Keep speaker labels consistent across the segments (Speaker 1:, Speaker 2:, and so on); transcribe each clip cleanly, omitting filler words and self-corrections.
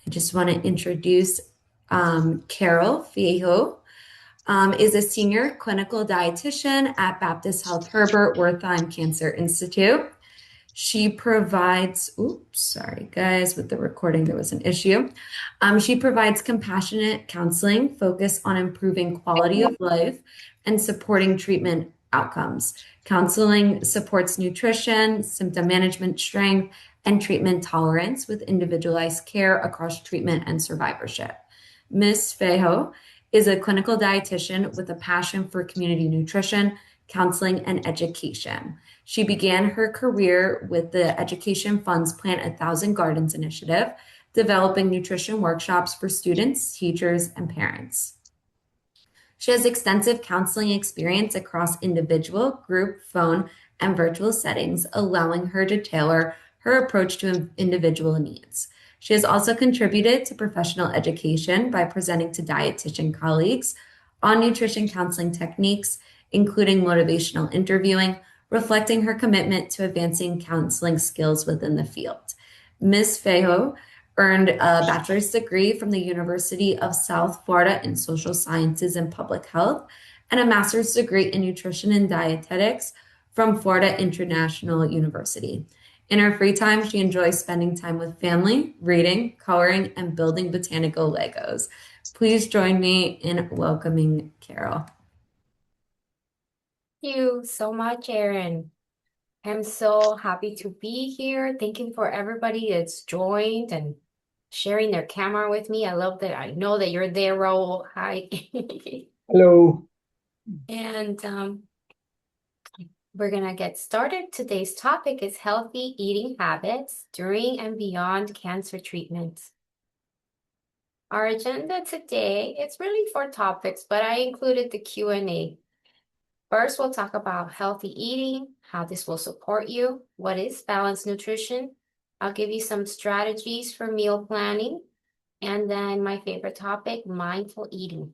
Speaker 1: I just want to introduce Karol Feijoo, is a senior clinical dietitian at Baptist Health Herbert Wertheim Cancer Institute. She provides, oops, sorry guys, with the recording, there was an issue. She provides compassionate counseling focused on improving quality of life and supporting treatment outcomes. Counseling supports nutrition, symptom management, strength, and treatment tolerance with individualized care across treatment and survivorship. Ms. Feijoo is a clinical dietitian with a passion for community nutrition, counseling, and education. She began her career with the Education Fund's Plant 1,000 Gardens initiative, developing nutrition workshops for students, teachers, and parents. She has extensive counseling experience across individual, group, phone, and virtual settings, allowing her to tailor her approach to individual needs. She has also contributed to professional education by presenting to dietitian colleagues on nutrition counseling techniques, including motivational interviewing, reflecting her commitment to advancing counseling skills within the field. Ms. Feijoo earned a bachelor's degree from the University of South Florida in social sciences and public health, and a master's degree in nutrition and dietetics from Florida International University. In her free time, she enjoys spending time with family, reading, coloring, and building botanical Legos. Please join me in welcoming Karol.
Speaker 2: Thank you so much, Erin. I'm so happy to be here. Thank you for everybody that's joined and sharing their camera with me. I love that. I know that you're there, Raul. Hi.
Speaker 3: Hello.
Speaker 2: And we're going to get started. Today's topic is healthy eating habits during and beyond cancer treatments. Our agenda today, it's really 4 topics, but I included the Q&A. First, we'll talk about healthy eating, how this will support you, what is balanced nutrition. I'll give you some strategies for meal planning, and then my favorite topic, mindful eating.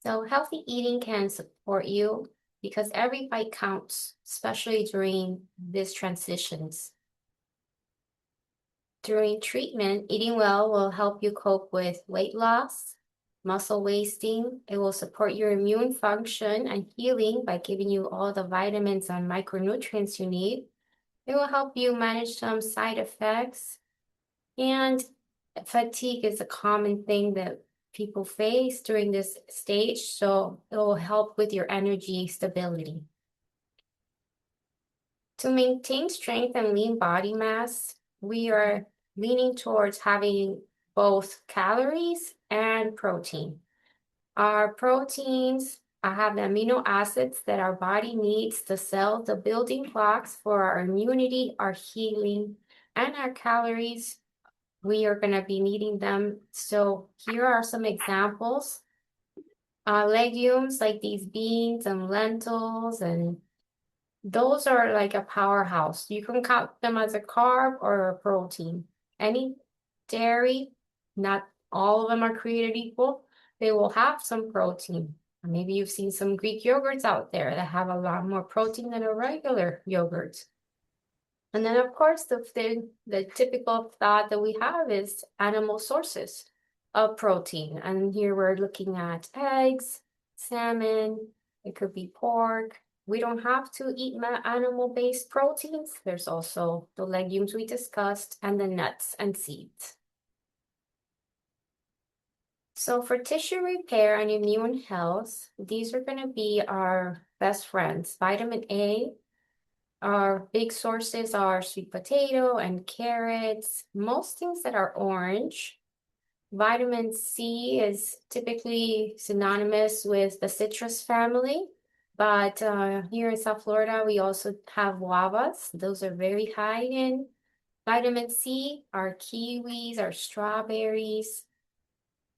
Speaker 2: So healthy eating can support you because every bite counts, especially during these transitions. During treatment, eating well will help you cope with weight loss, muscle wasting. It will support your immune function and healing by giving you all the vitamins and micronutrients you need. It will help you manage some side effects. And fatigue is a common thing that people face during this stage, so it will help with your energy stability. To maintain strength and lean body mass, we are leaning towards having both calories and protein. Our proteins have the amino acids that our body needs to cell the building blocks for our immunity, our healing, and our calories. We are going to be needing them. So here are some examples. Legumes like these beans and lentils, and those are like a powerhouse. You can count them as a carb or a protein. Any dairy, not all of them are created equal. They will have some protein. Maybe you've seen some Greek yogurts out there that have a lot more protein than a regular yogurt. And then, of course, the typical thought that we have is animal sources of protein. And here we're looking at eggs, salmon, it could be pork. We don't have to eat animal-based proteins. There's also the legumes we discussed and the nuts and seeds. So for tissue repair and immune health, these are going to be our best friends. Vitamin A, our big sources are sweet potato and carrots, most things that are orange. Vitamin C is typically synonymous with the citrus family, but here in South Florida, we also have guavas. Those are very high in vitamin C, our kiwis, our strawberries.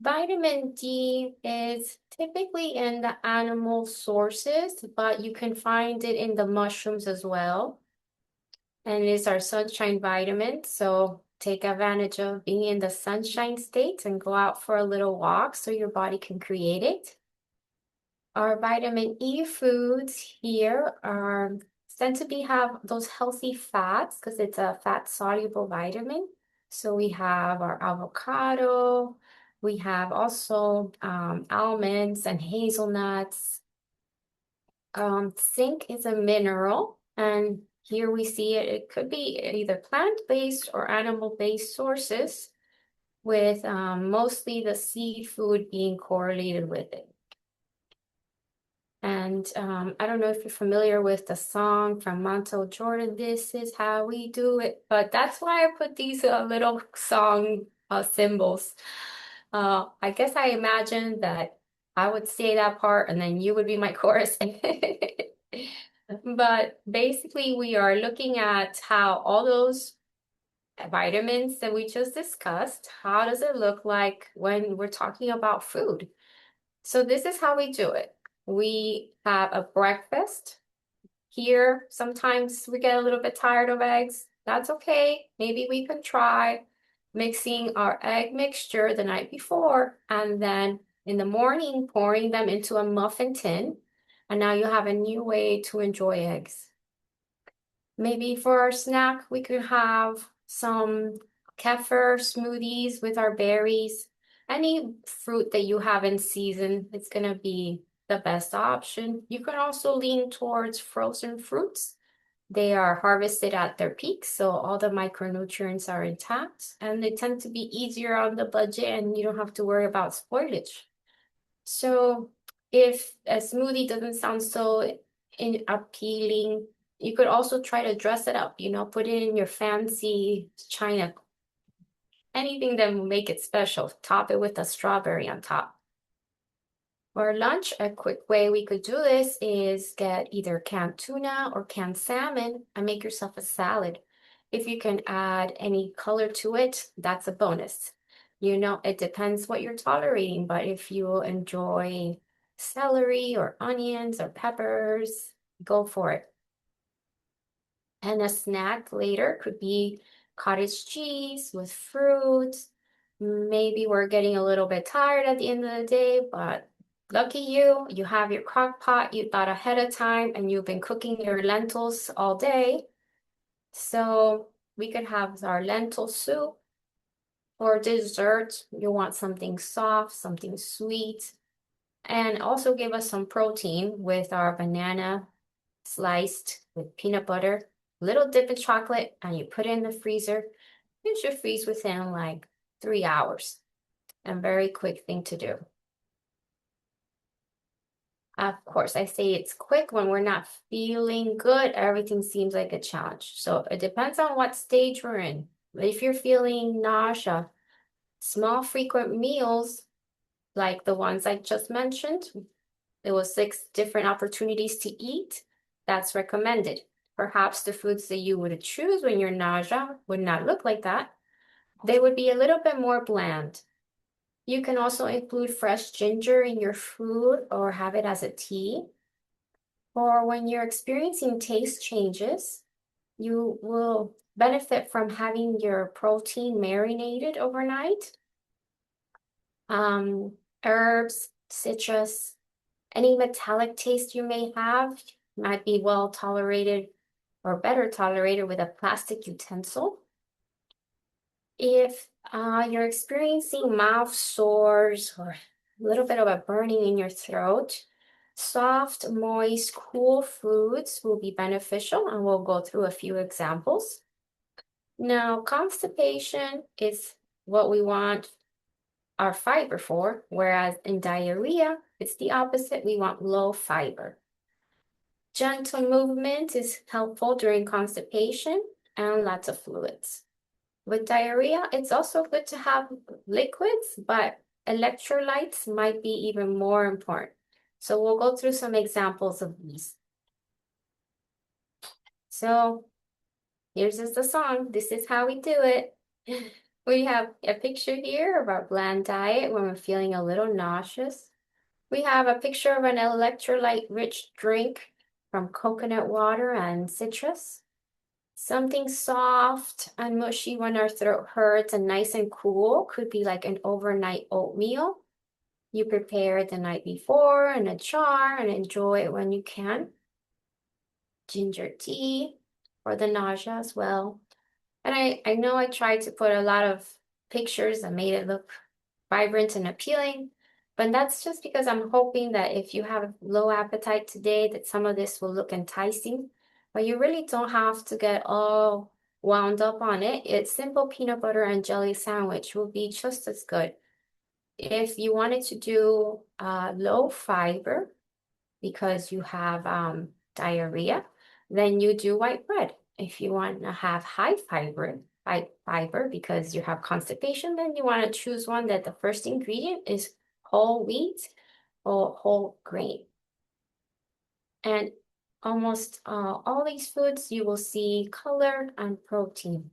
Speaker 2: Vitamin D is typically in the animal sources, but you can find it in the mushrooms as well. And it is our sunshine vitamin. So take advantage of being in the sunshine state and go out for a little walk so your body can create it. Our vitamin E foods here are tend to have those healthy fats because it's a fat soluble vitamin. So we have our avocado. We have also almonds and hazelnuts. Zinc is a mineral, and here we see it. It could be either plant-based or animal-based sources, with mostly the seafood being correlated with it. And I don't know if you're familiar with the song from Montel Jordan, "This is how we do it," but that's why I put these little song symbols. I guess I imagined that I would say that part and then you would be my chorus. But basically, we are looking at how all those vitamins that we just discussed, how does it look like when we're talking about food? So this is how we do it. We have a breakfast. Here, sometimes we get a little bit tired of eggs. That's okay. Maybe we can try mixing our egg mixture the night before and then in the morning pouring them into a muffin tin. And now you have a new way to enjoy eggs. Maybe for our snack, we could have some kefir smoothies with our berries. Any fruit that you have in season, it's going to be the best option. You can also lean towards frozen fruits. They are harvested at their peak, so all the micronutrients are intact, and they tend to be easier on the budget, and you don't have to worry about spoilage. So if a smoothie doesn't sound so appealing, you could also try to dress it up, put it in your fancy china. Anything that will make it special. Top it with a strawberry on top. For lunch, a quick way we could do this is get either canned tuna or canned salmon and make yourself a salad. If you can add any color to it, that's a bonus. It depends what you're tolerating, but if you enjoy celery or onions or peppers, go for it. And a snack later could be cottage cheese with fruit. Maybe we're getting a little bit tired at the end of the day, but lucky you, you have your crock pot, you thought ahead of time, and you've been cooking your lentils all day. So we could have our lentil soup. For dessert, you want something soft, something sweet, and also give us some protein with our banana sliced with peanut butter, little dip in chocolate, and you put it in the freezer. It should freeze within like 3 hours. A very quick thing to do. Of course, I say it's quick when we're not feeling good. Everything seems like a challenge. So it depends on what stage we're in. If you're feeling nausea, small frequent meals like the ones I just mentioned, there was 6 different opportunities to eat. That's recommended. Perhaps the foods that you would choose when you're nausea would not look like that. They would be a little bit more bland. You can also include fresh ginger in your food or have it as a tea. Or when you're experiencing taste changes, you will benefit from having your protein marinated overnight. Herbs, citrus, any metallic taste you may have might be well tolerated or better tolerated with a plastic utensil. If you're experiencing mouth sores or a little bit of a burning in your throat, soft, moist, cool foods will be beneficial, and we'll go through a few examples. Now, constipation is what we want our fiber for, whereas in diarrhea, it's the opposite. We want low fiber. Gentle movement is helpful during constipation and lots of fluids. With diarrhea, it's also good to have liquids, but electrolytes might be even more important. So we'll go through some examples of these. So here's just the song. This is how we do it. We have a picture here of our bland diet when we're feeling a little nauseous. We have a picture of an electrolyte-rich drink from coconut water and citrus. Something soft and mushy when our throat hurts and nice and cool could be like an overnight oatmeal. You prepare it the night before in a jar and enjoy it when you can. Ginger tea for the nausea as well. And I know I tried to put a lot of pictures that made it look vibrant and appealing, but that's just because I'm hoping that if you have low appetite today, that some of this will look enticing, but you really don't have to get all wound up on it. It's simple peanut butter and jelly sandwich will be just as good. If you wanted to do low fiber because you have diarrhea, then you do white bread. If you want to have high fiber because you have constipation, then you want to choose one that the first ingredient is whole wheat or whole grain. And almost all these foods, you will see color and protein.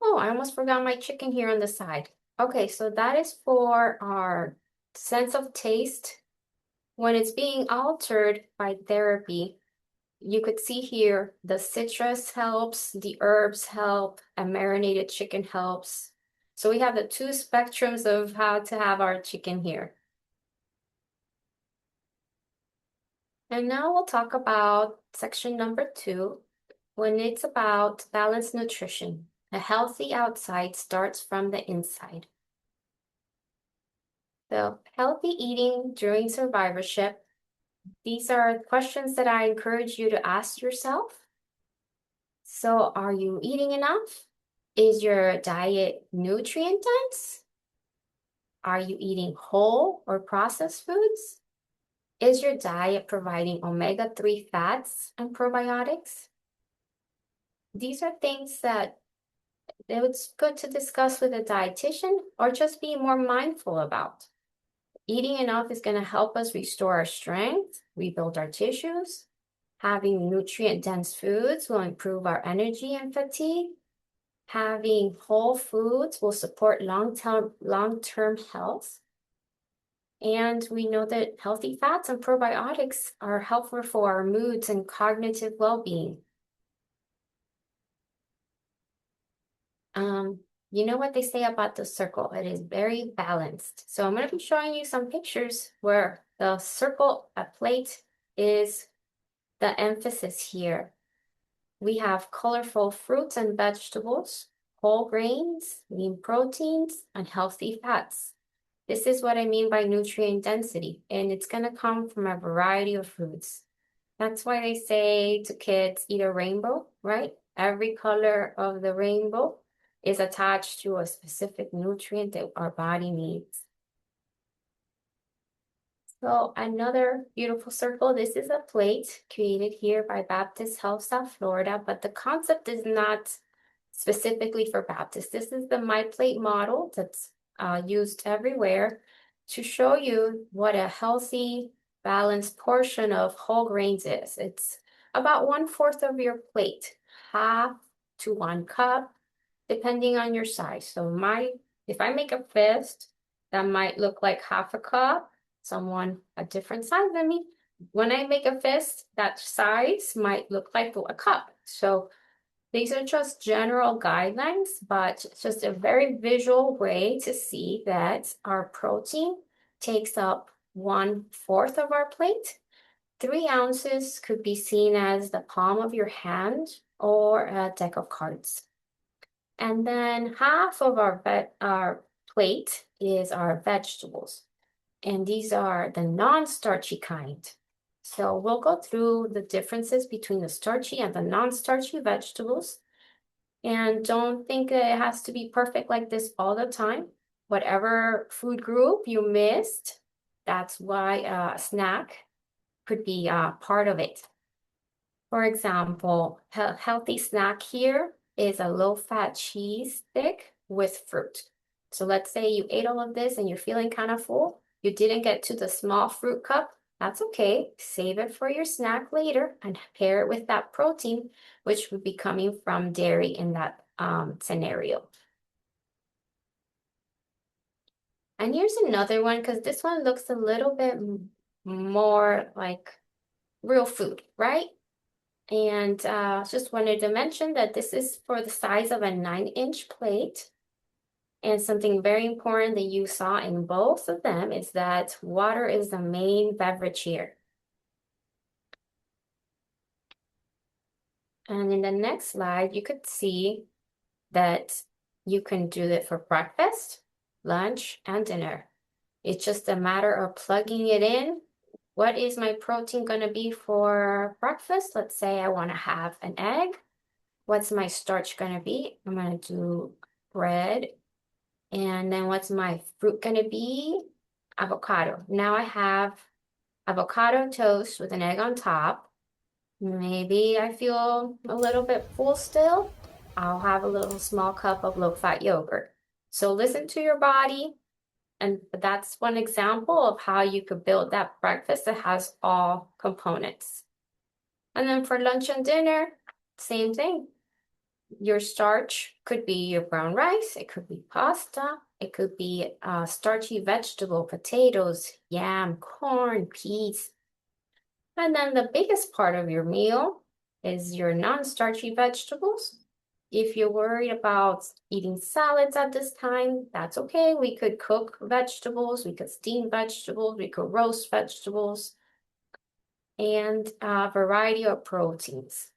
Speaker 2: Oh, I almost forgot my chicken here on the side. Okay, so that is for our sense of taste. When it's being altered by therapy, you could see here the citrus helps, the herbs help, and marinated chicken helps. So we have the two spectrums of how to have our chicken here. And now we'll talk about section number 2, when it's about balanced nutrition. A healthy outside starts from the inside. So healthy eating during survivorship. These are questions that I encourage you to ask yourself. So are you eating enough? Is your diet nutrient dense? Are you eating whole or processed foods? Is your diet providing omega-3 fats and probiotics? These are things that it's good to discuss with a dietitian or just be more mindful about. Eating enough is going to help us restore our strength, rebuild our tissues. Having nutrient-dense foods will improve our energy and fatigue. Having whole foods will support long-term health. And we know that healthy fats and probiotics are helpful for our moods and cognitive well-being. You know what they say about the circle? It is very balanced. So I'm going to be showing you some pictures where the circle, a plate, is the emphasis here. We have colorful fruits and vegetables, whole grains, lean proteins, and healthy fats. This is what I mean by nutrient density, and it's going to come from a variety of foods. That's why they say to kids, eat a rainbow, right? Every color of the rainbow is attached to a specific nutrient that our body needs. So another beautiful circle. This is a plate created here by Baptist Health South Florida, but the concept is not specifically for Baptist. This is the My Plate model that's used everywhere to show you what a healthy, balanced portion of whole grains is. It's about 1/4 of your plate, half to 1 cup, depending on your size. So if I make a fist, that might look like half a cup. Someone a different size than me, when I make a fist, that size might look like a cup. So these are just general guidelines, but it's just a very visual way to see that our protein takes up 1/4 of our plate. 3 ounces could be seen as the palm of your hand or a deck of cards. And then half of our plate is our vegetables. And these are the non-starchy kind. So we'll go through the differences between the starchy and the non-starchy vegetables. And don't think that it has to be perfect like this all the time. Whatever food group you missed, that's why a snack could be part of it. For example, a healthy snack here is a low-fat cheese stick with fruit. So let's say you ate all of this and you're feeling kind of full. You didn't get to the small fruit cup. That's okay. Save it for your snack later and pair it with that protein, which would be coming from dairy in that scenario. And here's another one, because this one looks a little bit more like real food, right? And just wanted to mention that this is for the size of a 9-inch plate. And something very important that you saw in both of them is that water is the main beverage here. And in the next slide, you could see that you can do it for breakfast, lunch, and dinner. It's just a matter of plugging it in. What is my protein going to be for breakfast? Let's say I want to have an egg. What's my starch going to be? I'm going to do bread. And then what's my fruit going to be? Avocado. Now I have avocado toast with an egg on top. Maybe I feel a little bit full still. I'll have a little small cup of low-fat yogurt. So listen to your body. And that's one example of how you could build that breakfast that has all components. And then for lunch and dinner, same thing. Your starch could be your brown rice, it could be pasta, it could be starchy vegetable, potatoes, yam, corn, peas. And then the biggest part of your meal is your non-starchy vegetables. If you're worried about eating salads at this time, that's okay. We could cook vegetables, we could steam vegetables, we could roast vegetables, and a variety of proteins.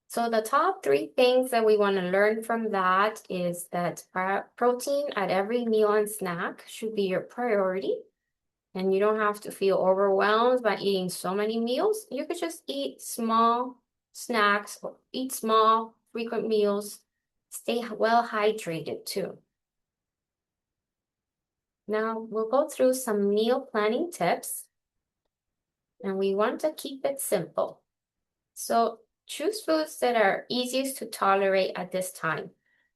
Speaker 2: So the top 3 things that we want to learn from that is that protein at every meal and snack should be your priority. And you don't have to feel overwhelmed by eating so many meals. You could just eat small snacks or eat small, frequent meals. Stay well hydrated too. Now we'll go through some meal planning tips. And we want to keep it simple. So choose foods that are easiest to tolerate at this time.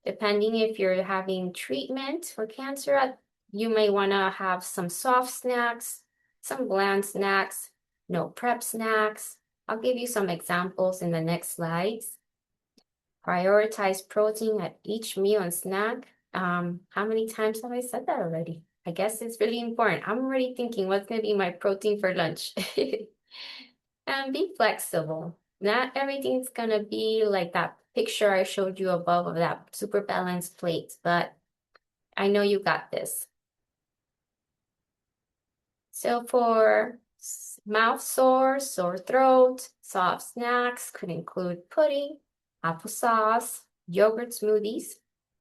Speaker 2: Depending if you're having treatment for cancer, you may want to have some soft snacks, some bland snacks, no prep snacks. I'll give you some examples in the next slides. Prioritize protein at each meal and snack. How many times have I said that already? I guess it's really important. I'm already thinking what's going to be my protein for lunch. And be flexible. Not everything's going to be like that picture I showed you above of that super balanced plate, but I know you got this. So for mouth sore, sore throat, soft snacks could include pudding, applesauce, yogurt smoothies,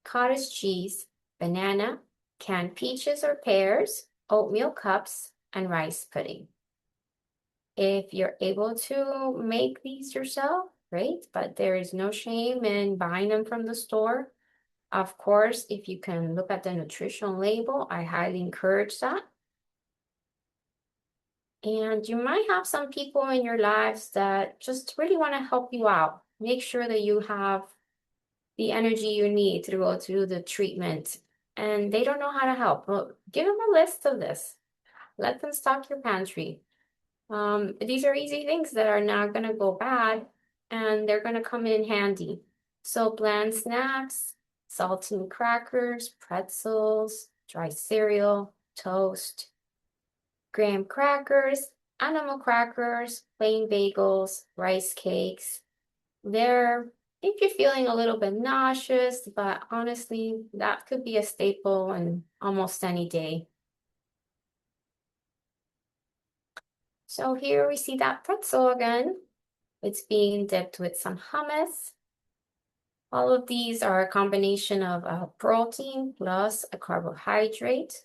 Speaker 2: cottage cheese, banana, canned peaches or pears, oatmeal cups, and rice pudding. If you're able to make these yourself, great, but there is no shame in buying them from the store. Of course, if you can look at the nutritional label, I highly encourage that. And you might have some people in your lives that just really want to help you out. Make sure that you have the energy you need to go through the treatment. And they don't know how to help. Well, give them a list of this. Let them stock your pantry. These are easy things that are not going to go bad, and they're going to come in handy. So bland snacks, saltine crackers, pretzels, dry cereal, toast, graham crackers, animal crackers, plain bagels, rice cakes. If you're feeling a little bit nauseous, but honestly, that could be a staple on almost any day. So here we see that pretzel again. It's being dipped with some hummus. All of these are a combination of a protein plus a carbohydrate.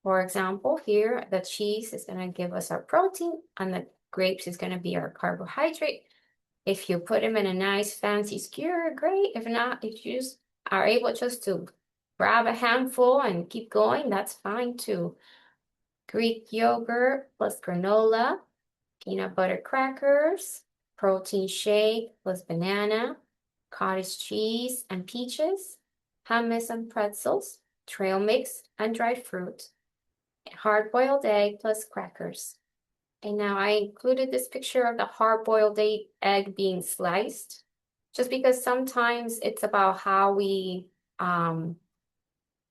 Speaker 2: For example, here the cheese is going to give us our protein and the grapes is going to be our carbohydrate. If you put them in a nice fancy skewer, great. If not, if you just are able just to grab a handful and keep going, that's fine too. Greek yogurt plus granola, peanut butter crackers, protein shake plus banana, cottage cheese and peaches, hummus and pretzels, trail mix and dried fruit, hard-boiled egg plus crackers. And now I included this picture of the hard-boiled egg being sliced, just because sometimes it's about how we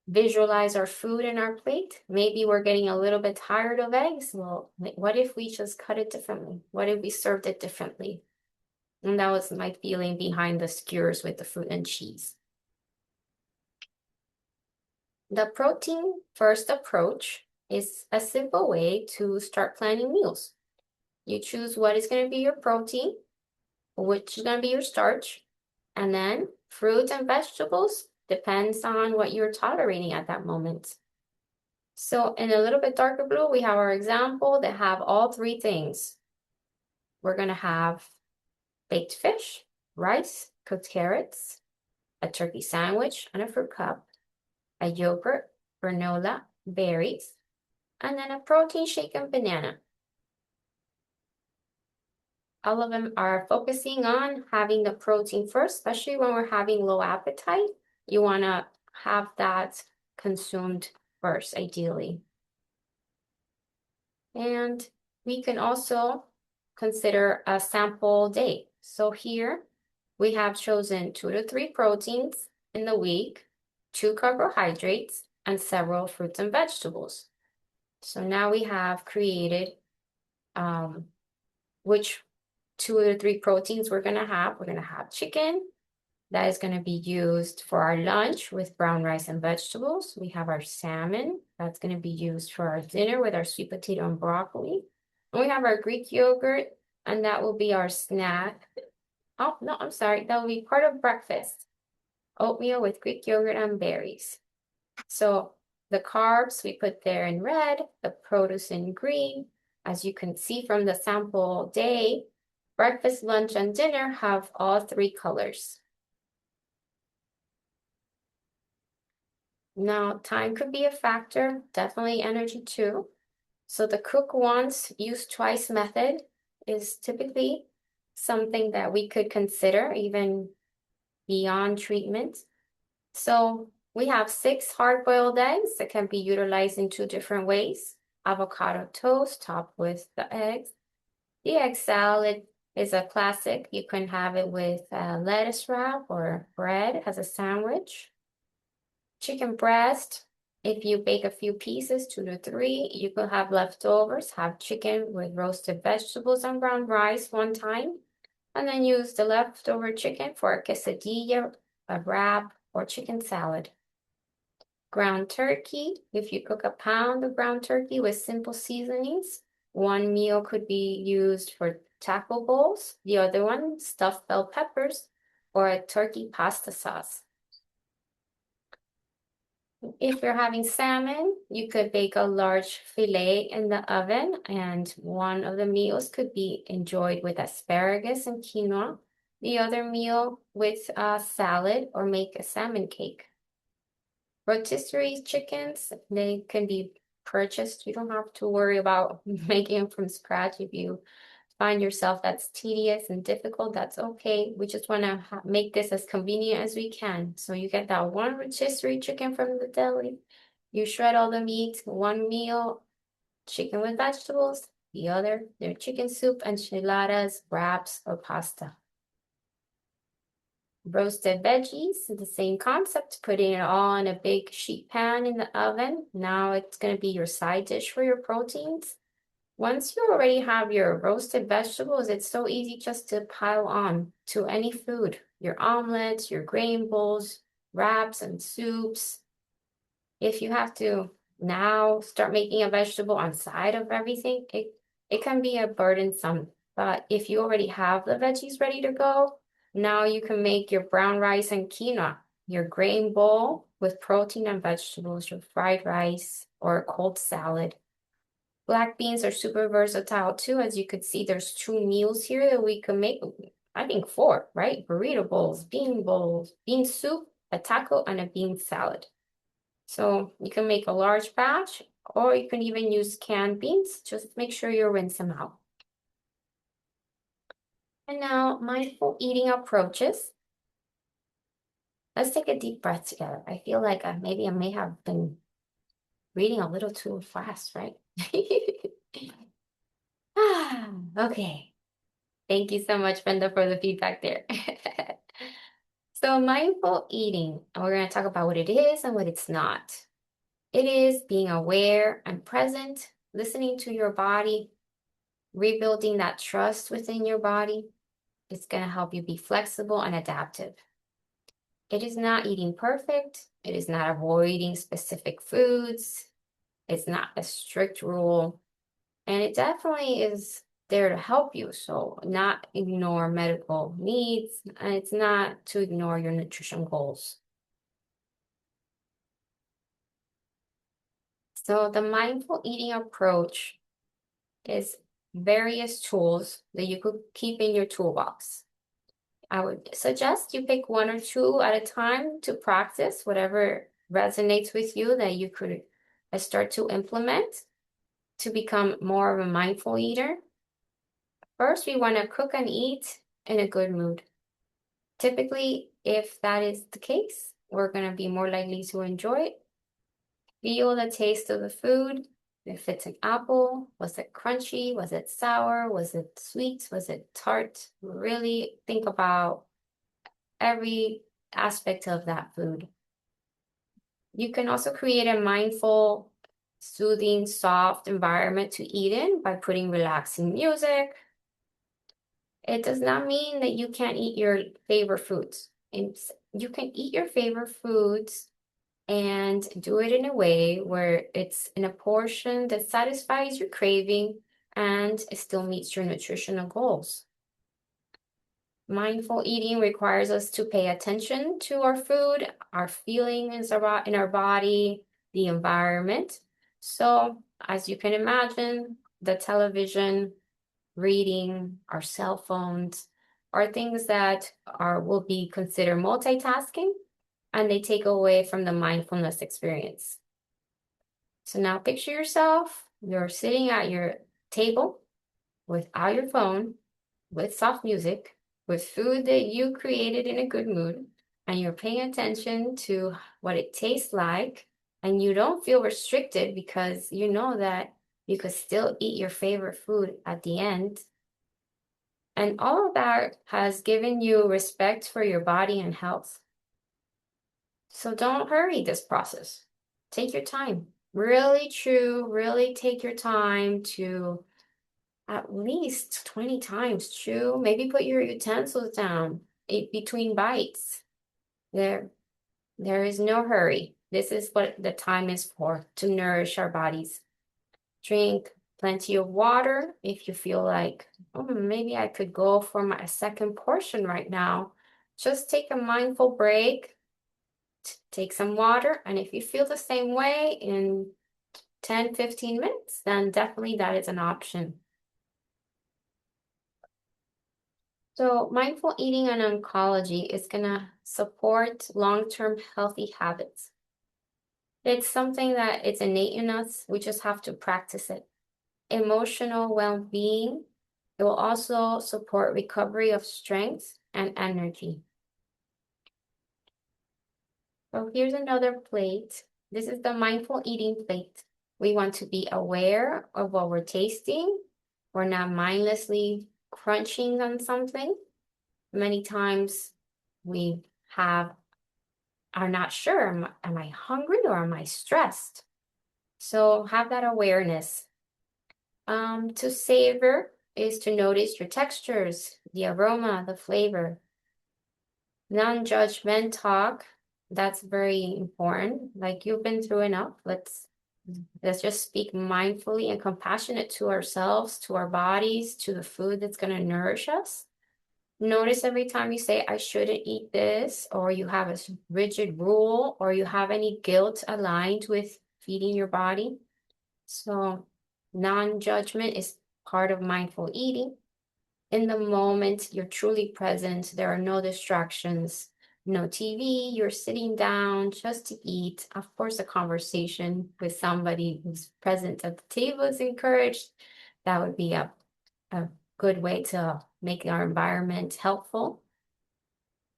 Speaker 2: visualize our food in our plate. Maybe we're getting a little bit tired of eggs. Well, what if we just cut it differently? What if we served it differently? And that was my feeling behind the skewers with the fruit and cheese. The protein first approach is a simple way to start planning meals. You choose what is going to be your protein, which is going to be your starch, and then fruits and vegetables depends on what you're tolerating at that moment. So in a little bit darker blue, we have our example that have all three things. We're going to have baked fish, rice, cooked carrots, a turkey sandwich and a fruit cup, a yogurt, granola, berries, and then a protein shake and banana. All of them are focusing on having the protein first, especially when we're having low appetite. You want to have that consumed first, ideally. And we can also consider a sample day. So here we have chosen 2 to 3 proteins in the week, 2 carbohydrates, and several fruits and vegetables. So now we have created which 2 or 3 proteins we're gonna have. We're gonna have chicken. That is gonna be used for our lunch with brown rice and vegetables. We have our salmon. That's gonna be used for our dinner with our sweet potato and broccoli. And we have our Greek yogurt, and that will be our snack. Oh, no, I'm sorry. That will be part of breakfast. Oatmeal with Greek yogurt and berries. So the carbs we put there in red, the produce in green. As you can see from the sample day, breakfast, lunch, and dinner have all 3 colors. Now, time could be a factor, definitely energy too. So the cook once, use twice method is typically something that we could consider even beyond treatment. So we have 6 hard-boiled eggs that can be utilized in 2 different ways. Avocado toast topped with the eggs. The egg salad is a classic. You can have it with lettuce wrap or bread as a sandwich. Chicken breast, if you bake a few pieces, 2 to 3, you could have leftovers. Have chicken with roasted vegetables and brown rice one time, and then use the leftover chicken for a quesadilla, a wrap, or chicken salad. Ground turkey, if you cook a pound of ground turkey with simple seasonings, one meal could be used for taco bowls, the other one stuffed bell peppers, or a turkey pasta sauce. If you're having salmon, you could bake a large fillet in the oven, and one of the meals could be enjoyed with asparagus and quinoa, the other meal with a salad, or make a salmon cake. Rotisserie chickens, they can be purchased. You don't have to worry about making them from scratch. If you find yourself that's tedious and difficult, that's okay. We just want to make this as convenient as we can. So you get that one rotisserie chicken from the deli. You shred all the meat, one meal, chicken with vegetables, the other, their chicken soup, enchiladas, wraps, or pasta. Roasted veggies, the same concept, putting it all in a big sheet pan in the oven. Now it's going to be your side dish for your proteins. Once you already have your roasted vegetables, it's so easy just to pile on to any food. Your omelets, your grain bowls, wraps, and soups. If you have to now start making a vegetable on side of everything, it can be a burdensome. But if you already have the veggies ready to go, now you can make your brown rice and quinoa, your grain bowl with protein and vegetables, your fried rice, or a cold salad. Black beans are super versatile too. As you could see, there's 2 meals here that we can make. I think 4, right? Burrito bowls, bean soup, a taco, and a bean salad. So you can make a large batch, or you can even use canned beans. Just make sure you rinse them out. And now, mindful eating approaches. Let's take a deep breath together. I feel like maybe I may have been reading a little too fast, right? Okay. Thank you so much, Brenda, for the feedback there. So mindful eating, and we're going to talk about what it is and what it's not. It is being aware and present, listening to your body, rebuilding that trust within your body. It's going to help you be flexible and adaptive. It is not eating perfect. It is not avoiding specific foods. It's not a strict rule. And it definitely is there to help you. So not ignore medical needs, and it's not to ignore your nutrition goals. So the mindful eating approach is various tools that you could keep in your toolbox. I would suggest you pick one or two at a time to practice whatever resonates with you that you could start to implement to become more of a mindful eater. First, we want to cook and eat in a good mood. Typically, if that is the case, we're going to be more likely to enjoy it. Feel the taste of the food. If it's an apple, was it crunchy? Was it sour? Was it sweet? Was it tart? Really think about every aspect of that food. You can also create a mindful, soothing, soft environment to eat in by putting relaxing music. It does not mean that you can't eat your favorite foods. You can eat your favorite foods and do it in a way where it's in a portion that satisfies your craving and it still meets your nutritional goals. Mindful eating requires us to pay attention to our food, our feelings in our body, the environment. So, as you can imagine, the television, reading, our cell phones are things that will be considered multitasking, and they take away from the mindfulness experience. So now picture yourself, you're sitting at your table without your phone, with soft music, with food that you created in a good mood, and you're paying attention to what it tastes like, and you don't feel restricted because you know that you could still eat your favorite food at the end. And all of that has given you respect for your body and health. So don't hurry this process. Take your time. Really take your time to at least 20 times chew. Maybe put your utensils down between bites. There is no hurry. This is what the time is for, to nourish our bodies. Drink plenty of water. If you feel like, oh, maybe I could go for my second portion right now, just take a mindful break, take some water, and if you feel the same way in 10, 15 minutes, then definitely that is an option. So mindful eating and oncology is going to support long-term healthy habits. It's something that it's innate in us. We just have to practice it. Emotional well-being. It will also support recovery of strength and energy. So here's another plate. This is the mindful eating plate. We want to be aware of what we're tasting. We're not mindlessly crunching on something. Many times we are not sure, am I hungry or am I stressed? So have that awareness. To savor is to notice your textures, the aroma, the flavor. Non-judgment talk, that's very important. Like, you've been through enough. Let's just speak mindfully and compassionate to ourselves, to our bodies, to the food that's going to nourish us. Notice every time you say, I shouldn't eat this, or you have a rigid rule, or you have any guilt aligned with feeding your body. So non-judgment is part of mindful eating. In the moment, you're truly present. There are no distractions, no TV. You're sitting down just to eat. Of course, a conversation with somebody who's present at the table is encouraged. That would be a good way to make our environment helpful.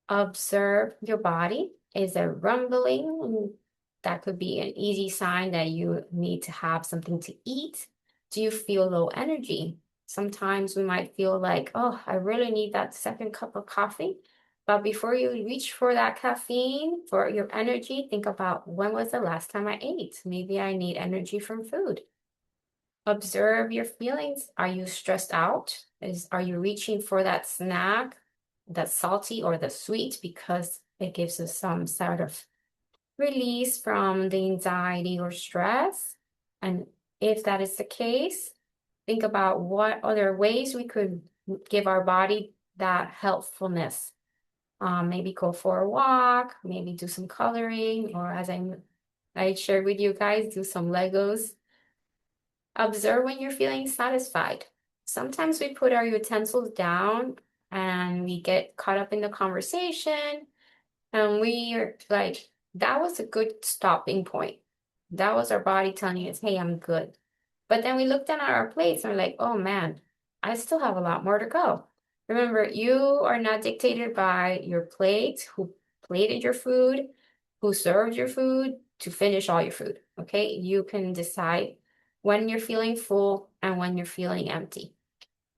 Speaker 2: Observe your body. Is there rumbling? That could be an easy sign that you need to have something to eat. Do you feel low energy? Sometimes we might feel like, oh, I really need that second cup of coffee. But before you reach for that caffeine, for your energy, think about, when was the last time I ate? Maybe I need energy from food. Observe your feelings. Are you stressed out? Are you reaching for that snack, that's salty or the sweet, because it gives us some sort of release from the anxiety or stress? And if that is the case, think about what other ways we could give our body that healthfulness. Maybe go for a walk, maybe do some coloring, or as I shared with you guys, do some Legos. Observe when you're feeling satisfied. Sometimes we put our utensils down and we get caught up in the conversation, and we are like, that was a good stopping point. That was our body telling us, hey, I'm good. But then we look down at our plates and we're like, oh man, I still have a lot more to go. Remember, you are not dictated by your plate, who plated your food, who served your food to finish all your food. Okay. You can decide when you're feeling full and when you're feeling empty.